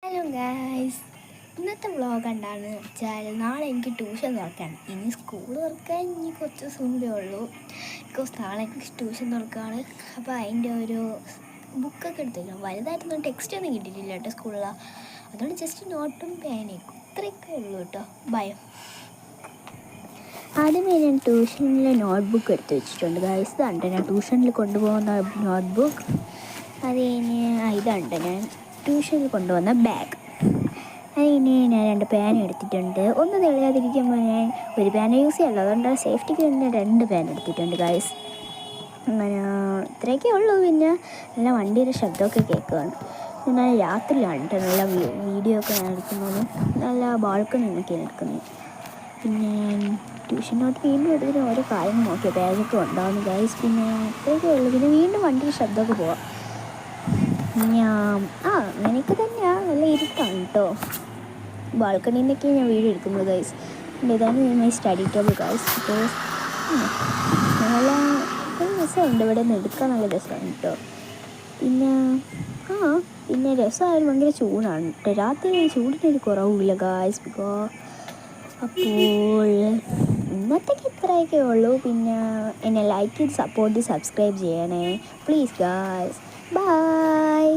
Hello guys, ഇന്നത്തെ vlog എന്താണെന്ന് വെച്ചാൽ നാളെ എനിക്ക് ട്യൂഷൻ തുറക്കാണ്. ഇനി സ്കൂൾ തുറക്കാൻ ഇനി കുറച്ച് ദിവസം കൂടെ ഉള്ളൂ. ബിക്കോസ് നാളെ എനിക്ക് ട്യൂഷൻ തുറക്കുകയാണ്. അപ്പോൾ അതിൻ്റെ ഒരു ബുക്കൊക്കെ എടുത്തേക്കണം. വലുതായിട്ടൊന്നും ടെക്സ്റ്റ് ഒന്നും കിട്ടിയിട്ടില്ല കേട്ടോ സ്കൂളിൽ. അതുകൊണ്ട് ജസ്റ്റ് നോട്ടും പേനയും ഇത്രയൊക്കെ ഉള്ളൂ കേട്ടോ. ഭയം. ആദ്യമേ ഞാൻ ട്യൂഷനിലെ നോട്ട്ബുക്ക് എടുത്ത് വെച്ചിട്ടുണ്ട് ഗായ്സ്. ഇതാണ് ഞാൻ ട്യൂഷനിൽ കൊണ്ടുപോകുന്ന നോട്ട്ബുക്ക്. അത് കഴിഞ്ഞ് ഇതാണ് ഞാൻ ട്യൂഷനിൽ കൊണ്ടുവന്ന ബാഗ്. അതിന് ഞാൻ 2 പേന എടുത്തിട്ടുണ്ട്. ഒന്ന് തെളിയാതിരിക്കുമ്പോൾ ഞാൻ ഒരു പേന യൂസ് ചെയ്യാമല്ലോ, അതുകൊണ്ട് സേഫ്റ്റിക്ക് വേണ്ടി 2 പേന എടുത്തിട്ടുണ്ട് ഗായ്സ്. അങ്ങനെ ഇത്രയൊക്കെ ഉള്ളൂ. പിന്നെ നല്ല വണ്ടിയുടെ ശബ്ദമൊക്കെ കേൾക്കുകയാണ്. നല്ല രാത്രിയിലാണ് കേട്ടോ നല്ല വീഡിയോ ഒക്കെ ഞാൻ എടുക്കുന്നത്. നല്ല ബാൽക്കണി നോക്കിയാണ് എടുക്കുന്നത്. പിന്നെ ട്യൂഷനോട്ട് വീണ്ടും എടുത്തിട്ട് ഓരോ കാര്യങ്ങൾ നോക്കിയ ബാഗൊക്കെ ഉണ്ടാകുന്നു ഗായ്സ്. പിന്നെ ഇത്രയൊക്കെ ഉള്ളൂ. പിന്നെ വീണ്ടും വണ്ടിയുടെ ശബ്ദമൊക്കെ പോവാം. അങ്ങനെയൊക്കെ തന്നെയാണ്. നല്ല ഇരുട്ടാണ് കേട്ടോ. ബാൽക്കണിയിൽ നിന്നൊക്കെ ഞാൻ വീഡിയോ എടുക്കുന്നത് ഗൈസ്. ഇതാണ് my study table guys. Because നല്ല രസമുണ്ട്. ഇവിടെ നിന്ന് എടുക്കാൻ നല്ല രസമാണ് കേട്ടോ. പിന്നെ രസമായാലും ഭയങ്കര ചൂടാണ് കേട്ടോ. രാത്രി ചൂടിനൊരു കുറവില്ല ഗൈസ്. അപ്പോൾ ഇന്നത്തേക്ക് ഇത്രയൊക്കെ ഉള്ളൂ. പിന്നെ എന്നെ ലൈക്ക് ചെയ്ത് സപ്പോർട്ട് ചെയ്ത് സബ്സ്ക്രൈബ് ചെയ്യണേ പ്ലീസ് ഗൈസ്. ബൈ.